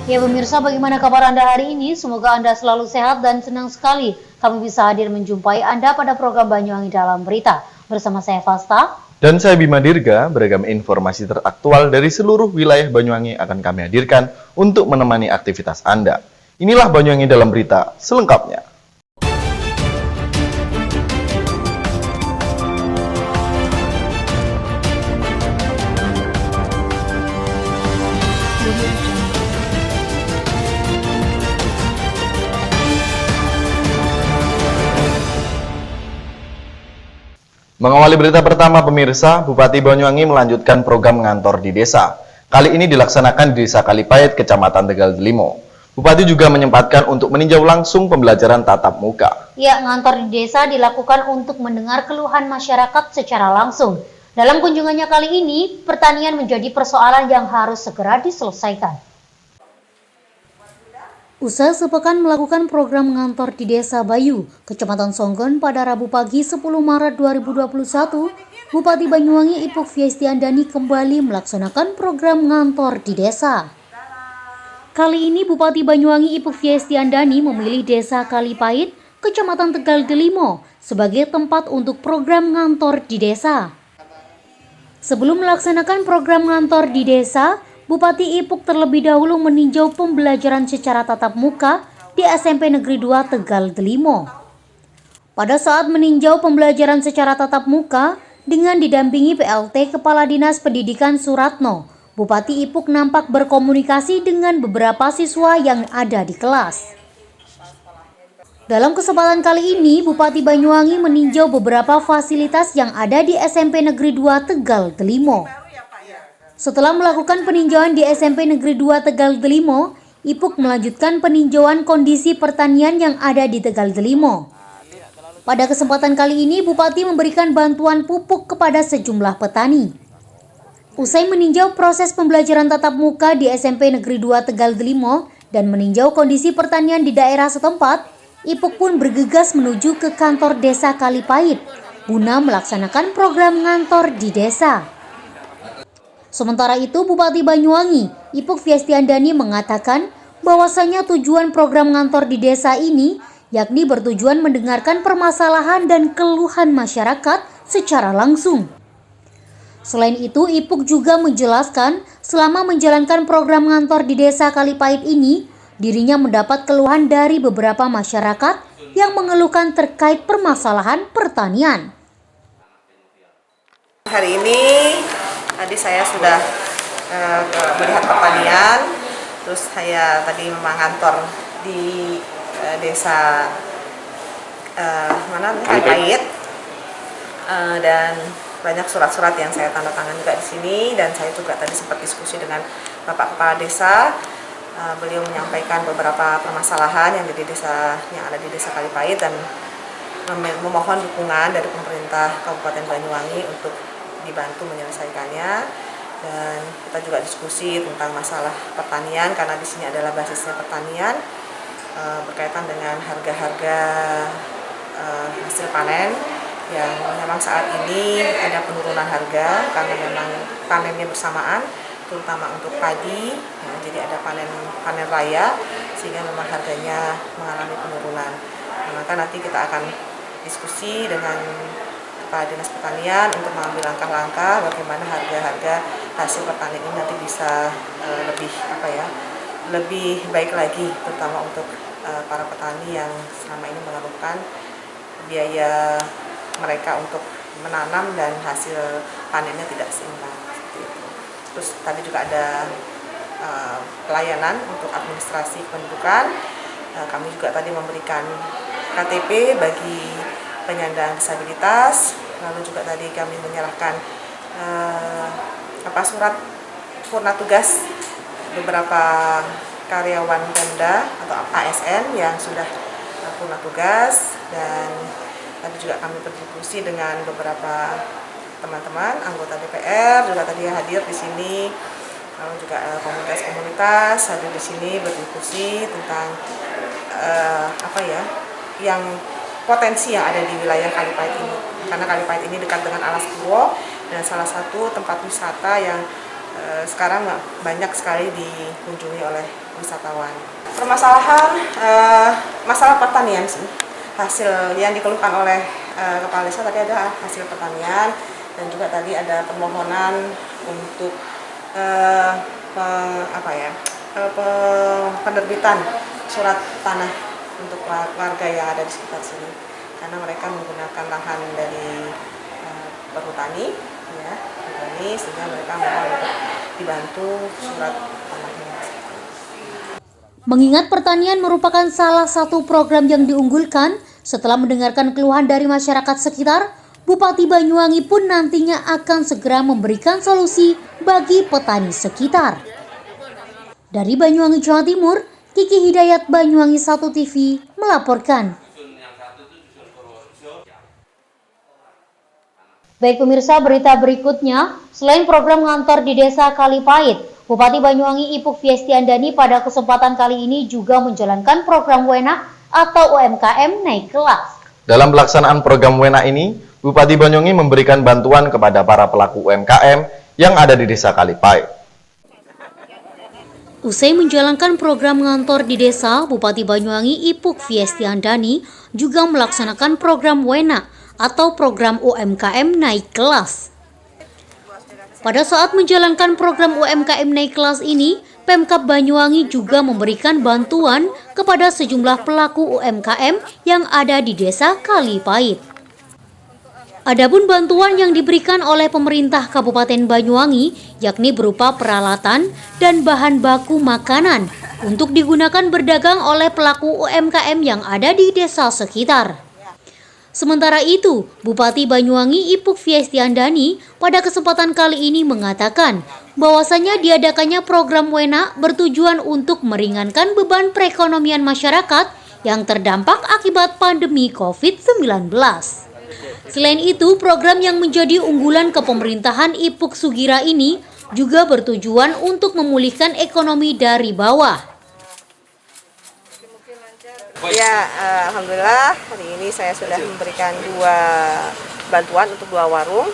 Ya pemirsa, bagaimana kabar Anda hari ini? Semoga Anda selalu sehat dan senang sekali kami bisa hadir menjumpai Anda pada program Banyuwangi Dalam Berita. Bersama saya Fasta. Dan saya Bima Dirga, beragam informasi teraktual dari seluruh wilayah Banyuwangi akan kami hadirkan untuk menemani aktivitas Anda. Inilah Banyuwangi Dalam Berita selengkapnya. Mengawali berita pertama pemirsa, Bupati Banyuwangi melanjutkan program ngantor di desa. Kali ini dilaksanakan di Desa Kalipait, Kecamatan Tegal Delimo. Bupati juga menyempatkan untuk meninjau langsung pembelajaran tatap muka. Ya, ngantor di desa dilakukan untuk mendengar keluhan masyarakat secara langsung. Dalam kunjungannya kali ini, pertanian menjadi persoalan yang harus segera diselesaikan. Usai sepekan melakukan program ngantor di Desa Bayu, Kecamatan Songgon pada Rabu pagi 10 Maret 2021, Bupati Banyuwangi Ipuk Fiestiandani kembali melaksanakan program ngantor di desa. Kali ini Bupati Banyuwangi Ipuk Fiestiandani memilih Desa Kalipait, Kecamatan Tegal Delimo sebagai tempat untuk program ngantor di desa. Sebelum melaksanakan program ngantor di desa, Bupati Ipuk terlebih dahulu meninjau pembelajaran secara tatap muka di SMP Negeri 2 Tegal Delimo. Pada saat meninjau pembelajaran secara tatap muka dengan didampingi PLT Kepala Dinas Pendidikan Suratno, Bupati Ipuk nampak berkomunikasi dengan beberapa siswa yang ada di kelas. Dalam kesempatan kali ini, Bupati Banyuwangi meninjau beberapa fasilitas yang ada di SMP Negeri 2 Tegal Delimo. Setelah melakukan peninjauan di SMP Negeri 2 Tegal Delimo, Ipuk melanjutkan peninjauan kondisi pertanian yang ada di Tegal Delimo. Pada kesempatan kali ini, Bupati memberikan bantuan pupuk kepada sejumlah petani. Usai meninjau proses pembelajaran tatap muka di SMP Negeri 2 Tegal Delimo dan meninjau kondisi pertanian di daerah setempat, Ipuk pun bergegas menuju ke kantor Desa Kalipait guna melaksanakan program ngantor di desa. Sementara itu, Bupati Banyuwangi, Ipuk Fiestiandani mengatakan bahwasanya tujuan program ngantor di desa ini yakni bertujuan mendengarkan permasalahan dan keluhan masyarakat secara langsung. Selain itu, Ipuk juga menjelaskan selama menjalankan program ngantor di Desa Kalipait ini, dirinya mendapat keluhan dari beberapa masyarakat yang mengeluhkan terkait permasalahan pertanian. Hari ini tadi saya sudah melihat pertanian, terus saya tadi memang ngantor di desa Kalipait, dan banyak surat-surat yang saya tanda tangan juga di sini, dan saya juga tadi sempat diskusi dengan Bapak Kepala Desa. Beliau menyampaikan beberapa permasalahan yang ada di desa Kalipait dan memohon dukungan dari pemerintah Kabupaten Banyuwangi untuk dibantu menyelesaikannya. Dan kita juga diskusi tentang masalah pertanian karena di sini adalah basisnya pertanian, berkaitan dengan harga-harga hasil panen yang memang saat ini ada penurunan harga karena memang panennya bersamaan, terutama untuk padi, ya, jadi ada panen raya sehingga memang harganya mengalami penurunan. Nah, maka nanti kita akan diskusi dengan Kepala Dinas Pertanian untuk mengambil langkah-langkah bagaimana harga-harga hasil pertanian ini nanti bisa lebih baik lagi, terutama untuk para petani yang selama ini mengeluhkan biaya mereka untuk menanam dan hasil panennya tidak seimbang. Terus tadi juga ada pelayanan untuk administrasi kependudukan. Kami juga tadi memberikan KTP bagi penyandang disabilitas, lalu juga tadi kami menyerahkan surat purna tugas beberapa karyawan Pemda atau ASN yang sudah purna tugas, dan tadi juga kami berdiskusi dengan beberapa teman-teman anggota DPR juga tadi yang hadir di sini, lalu juga komunitas-komunitas hadir di sini berdiskusi tentang yang potensi yang ada di wilayah Kalipait ini, karena Kalipait ini dekat dengan Alas Purwo dan salah satu tempat wisata yang sekarang banyak sekali dikunjungi oleh wisatawan. Permasalahan masalah pertanian sih. Hasil yang dikeluhkan oleh Kepala Desa tadi ada hasil pertanian dan juga tadi ada permohonan untuk penerbitan surat tanah untuk warga yang ada di sekitar sini karena mereka menggunakan lahan dari perhutani ya, sehingga mereka mohon untuk dibantu surat tanahnya. Mengingat pertanian merupakan salah satu program yang diunggulkan, setelah mendengarkan keluhan dari masyarakat sekitar, Bupati Banyuwangi pun nantinya akan segera memberikan solusi bagi petani sekitar. Dari Banyuwangi, Jawa Timur, Kiki Hidayat, Banyuwangi 1 TV melaporkan. Baik pemirsa, berita berikutnya, selain program ngantor di Desa Kalipait, Bupati Banyuwangi Ipuk Fiestiandani pada kesempatan kali ini juga menjalankan program WENA atau UMKM naik kelas. Dalam pelaksanaan program WENA ini, Bupati Banyuwangi memberikan bantuan kepada para pelaku UMKM yang ada di Desa Kalipait. Usai menjalankan program ngantor di desa, Bupati Banyuwangi Ipuk Fiestiandani juga melaksanakan program WENA atau program UMKM naik kelas. Pada saat menjalankan program UMKM naik kelas ini, Pemkab Banyuwangi juga memberikan bantuan kepada sejumlah pelaku UMKM yang ada di Desa Kalipait. Adapun bantuan yang diberikan oleh pemerintah Kabupaten Banyuwangi yakni berupa peralatan dan bahan baku makanan untuk digunakan berdagang oleh pelaku UMKM yang ada di desa sekitar. Sementara itu, Bupati Banyuwangi Ipuk Fiestiandani pada kesempatan kali ini mengatakan bahwasannya diadakannya program WENA bertujuan untuk meringankan beban perekonomian masyarakat yang terdampak akibat pandemi COVID-19. Selain itu, program yang menjadi unggulan kepemerintahan Ipuk Sugira ini juga bertujuan untuk memulihkan ekonomi dari bawah. Ya, alhamdulillah hari ini saya sudah memberikan 2 bantuan untuk 2 warung,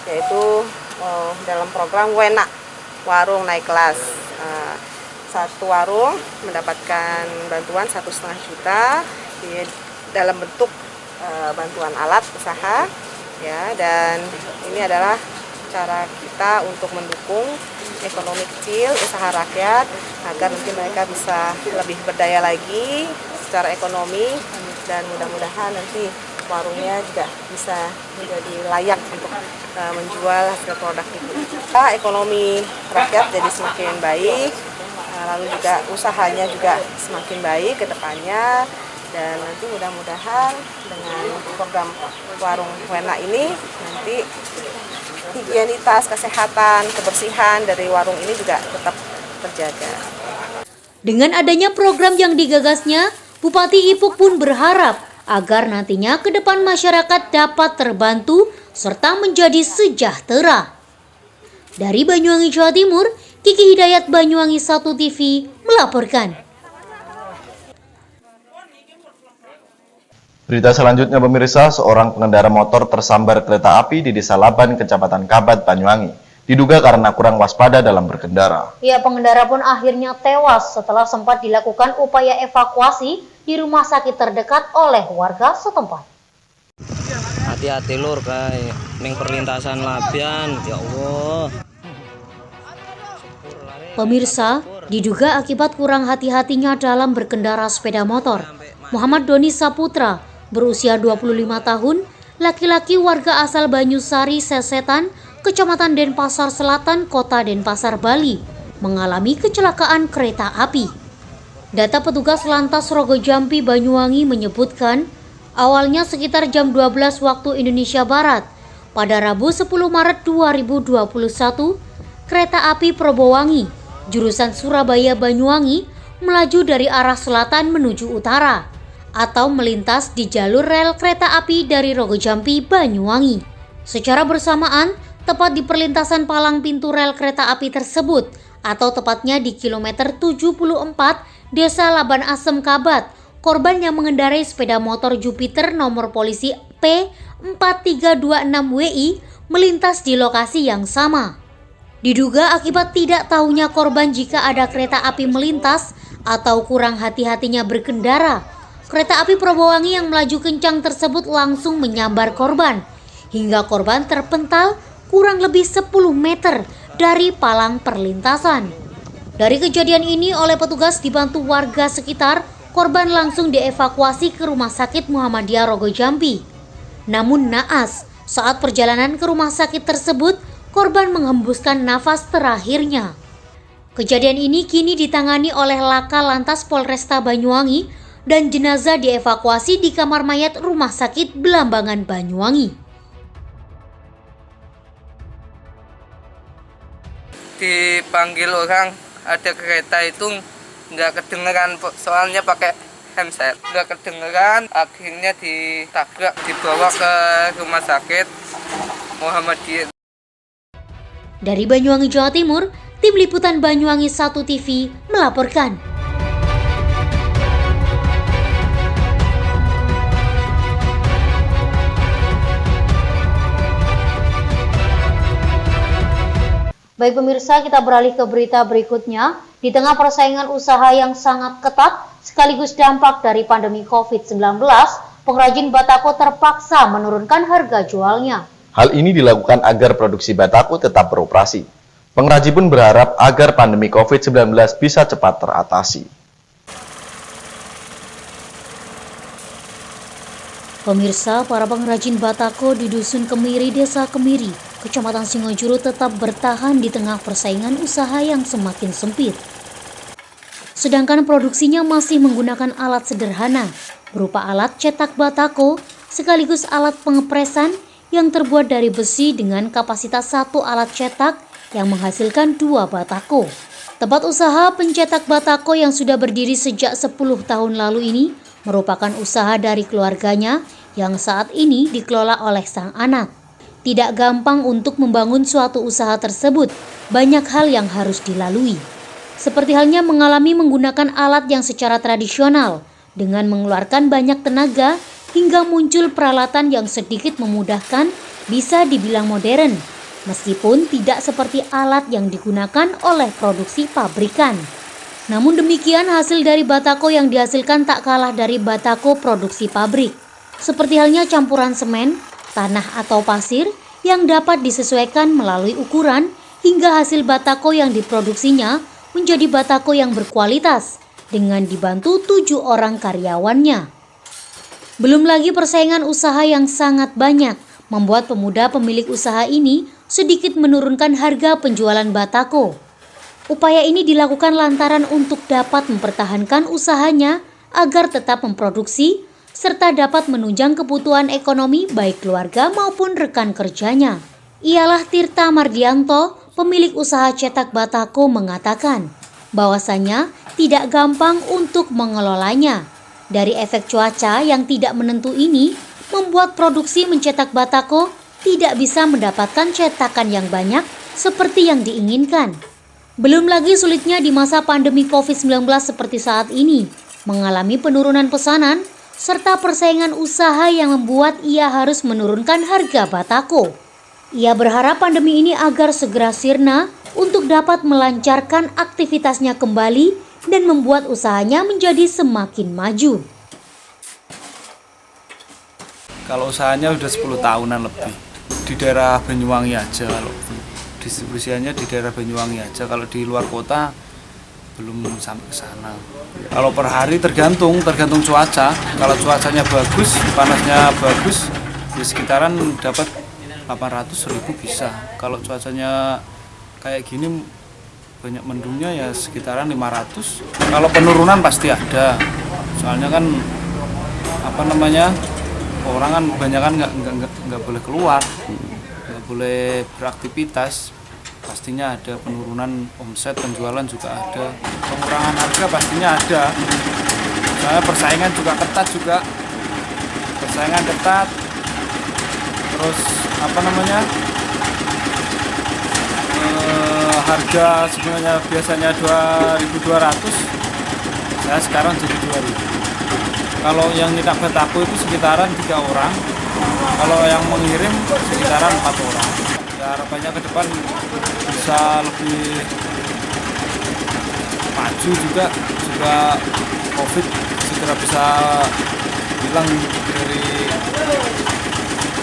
yaitu dalam program WENA, warung naik kelas. 1 warung mendapatkan bantuan 1,5 juta dalam bentuk bantuan alat usaha, ya, dan ini adalah cara kita untuk mendukung ekonomi kecil, usaha rakyat, agar nanti mereka bisa lebih berdaya lagi secara ekonomi dan mudah-mudahan nanti warungnya juga bisa menjadi layak untuk menjual hasil produk itu. Ekonomi rakyat jadi semakin baik, lalu juga usahanya juga semakin baik ke depannya. Dan nanti mudah-mudahan dengan program warung WENA ini nanti higienitas, kesehatan, kebersihan dari warung ini juga tetap terjaga. Dengan adanya program yang digagasnya, Bupati Ipuk pun berharap agar nantinya ke depan masyarakat dapat terbantu serta menjadi sejahtera. Dari Banyuwangi, Jawa Timur, Kiki Hidayat, Banyuwangi 1 TV melaporkan. Berita selanjutnya pemirsa, seorang pengendara motor tersambar kereta api di Desa Laban, Kecamatan Kabat, Banyuwangi. Diduga karena kurang waspada dalam berkendara. Ya, pengendara pun akhirnya tewas setelah sempat dilakukan upaya evakuasi di rumah sakit terdekat oleh warga setempat. Hati-hati lur, kayak ning perlintasan Labian, ya Allah. Pemirsa, diduga akibat kurang hati-hatinya dalam berkendara sepeda motor, Muhammad Doni Saputra, berusia 25 tahun, laki-laki warga asal Banyusari, Sesetan, Kecamatan Denpasar Selatan, Kota Denpasar, Bali, mengalami kecelakaan kereta api. Data petugas Lantas Rogo Jampi Banyuwangi menyebutkan, awalnya sekitar jam 12 waktu Indonesia Barat, pada Rabu 10 Maret 2021, kereta api Probowangi, jurusan Surabaya Banyuwangi, melaju dari arah selatan menuju utara, atau melintas di jalur rel kereta api dari Rogo Jampi, Banyuwangi. Secara bersamaan, tepat di perlintasan palang pintu rel kereta api tersebut, atau tepatnya di kilometer 74 Desa Laban Asem Kabat, korban yang mengendarai sepeda motor Jupiter nomor polisi P4326WI melintas di lokasi yang sama. Diduga akibat tidak tahunya korban jika ada kereta api melintas, atau kurang hati-hatinya berkendara, kereta api Probowangi yang melaju kencang tersebut langsung menyambar korban, hingga korban terpental kurang lebih 10 meter dari palang perlintasan. Dari kejadian ini, oleh petugas dibantu warga sekitar, korban langsung dievakuasi ke Rumah Sakit Muhammadiyah Rogo Jambi. Namun naas, saat perjalanan ke rumah sakit tersebut, korban menghembuskan nafas terakhirnya. Kejadian ini kini ditangani oleh Laka Lantas Polresta Banyuwangi dan jenazah dievakuasi di kamar mayat Rumah Sakit Belambangan Banyuwangi. Dipanggil orang, ada kereta itu nggak kedengeran, soalnya pakai handset, nggak kedengeran, akhirnya ditabrak, dibawa ke Rumah Sakit Muhammadiyah. Dari Banyuwangi, Jawa Timur, Tim Liputan Banyuwangi 1 TV melaporkan. Baik pemirsa, kita beralih ke berita berikutnya. Di tengah persaingan usaha yang sangat ketat, sekaligus dampak dari pandemi COVID-19, pengrajin batako terpaksa menurunkan harga jualnya. Hal ini dilakukan agar produksi batako tetap beroperasi. Pengrajin pun berharap agar pandemi COVID-19 bisa cepat teratasi. Pemirsa, para pengrajin batako di Dusun Kemiri, Desa Kemiri, Kecamatan Singojuru tetap bertahan di tengah persaingan usaha yang semakin sempit. Sedangkan produksinya masih menggunakan alat sederhana, berupa alat cetak batako, sekaligus alat pengepresan yang terbuat dari besi dengan kapasitas 1 alat cetak yang menghasilkan 2 batako. Tempat usaha pencetak batako yang sudah berdiri sejak 10 tahun lalu ini merupakan usaha dari keluarganya yang saat ini dikelola oleh sang anak. Tidak gampang untuk membangun suatu usaha tersebut, banyak hal yang harus dilalui. Seperti halnya mengalami menggunakan alat yang secara tradisional, dengan mengeluarkan banyak tenaga hingga muncul peralatan yang sedikit memudahkan bisa dibilang modern, meskipun tidak seperti alat yang digunakan oleh produksi pabrikan. Namun demikian, hasil dari batako yang dihasilkan tak kalah dari batako produksi pabrik. Seperti halnya campuran semen, tanah atau pasir yang dapat disesuaikan melalui ukuran hingga hasil batako yang diproduksinya menjadi batako yang berkualitas dengan dibantu 7 orang karyawannya. Belum lagi persaingan usaha yang sangat banyak membuat pemuda pemilik usaha ini sedikit menurunkan harga penjualan batako. Upaya ini dilakukan lantaran untuk dapat mempertahankan usahanya agar tetap memproduksi serta dapat menunjang kebutuhan ekonomi baik keluarga maupun rekan kerjanya. Ialah Tirta Mardianto, pemilik usaha cetak batako, mengatakan bahwasanya tidak gampang untuk mengelolanya. Dari efek cuaca yang tidak menentu ini membuat produksi mencetak batako tidak bisa mendapatkan cetakan yang banyak seperti yang diinginkan. Belum lagi sulitnya di masa pandemi COVID-19 seperti saat ini, mengalami penurunan pesanan serta persaingan usaha yang membuat ia harus menurunkan harga batako. Ia berharap pandemi ini agar segera sirna untuk dapat melancarkan aktivitasnya kembali dan membuat usahanya menjadi semakin maju. Kalau usahanya udah 10 tahunan lebih, di daerah Banyuwangi aja, kalau distribusiannya di daerah Banyuwangi aja, kalau di luar kota belum sampai ke sana. Kalau per hari tergantung cuaca. Kalau cuacanya bagus, panasnya bagus, di sekitaran dapat 800.000 bisa. Kalau cuacanya kayak gini banyak mendungnya ya sekitaran 500. Kalau penurunan pasti ada. Soalnya kan orang kan kebanyakan nggak boleh keluar, nggak boleh beraktivitas. Pastinya ada penurunan omset, penjualan juga ada, pengurangan harga pastinya ada. Soalnya persaingan juga ketat terus harga sebenarnya biasanya 2.200, saya sekarang jadi 2.000. Kalau yang nyetak batako itu sekitaran 3 orang, kalau yang mengirim sekitaran 4 orang. Ya, harapannya ke depan bisa lebih maju juga semoga COVID segera bisa hilang dari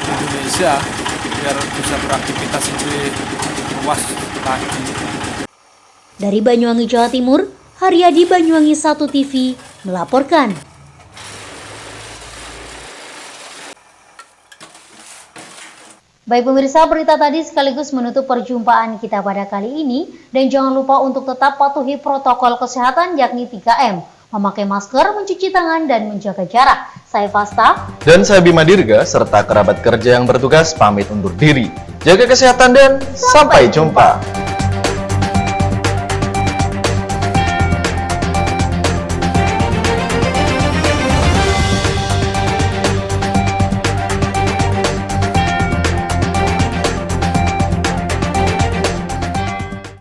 Indonesia biar bisa beraktivitas lebih luas lagi. Dari Banyuwangi, Jawa Timur, Haryadi, Banyuwangi 1 TV melaporkan. Baik pemirsa, berita tadi sekaligus menutup perjumpaan kita pada kali ini. Dan jangan lupa untuk tetap patuhi protokol kesehatan yakni 3M. Memakai masker, mencuci tangan, dan menjaga jarak. Saya Fasta. Dan saya Bima Dirga, serta kerabat kerja yang bertugas pamit undur diri. Jaga kesehatan dan sampai jumpa.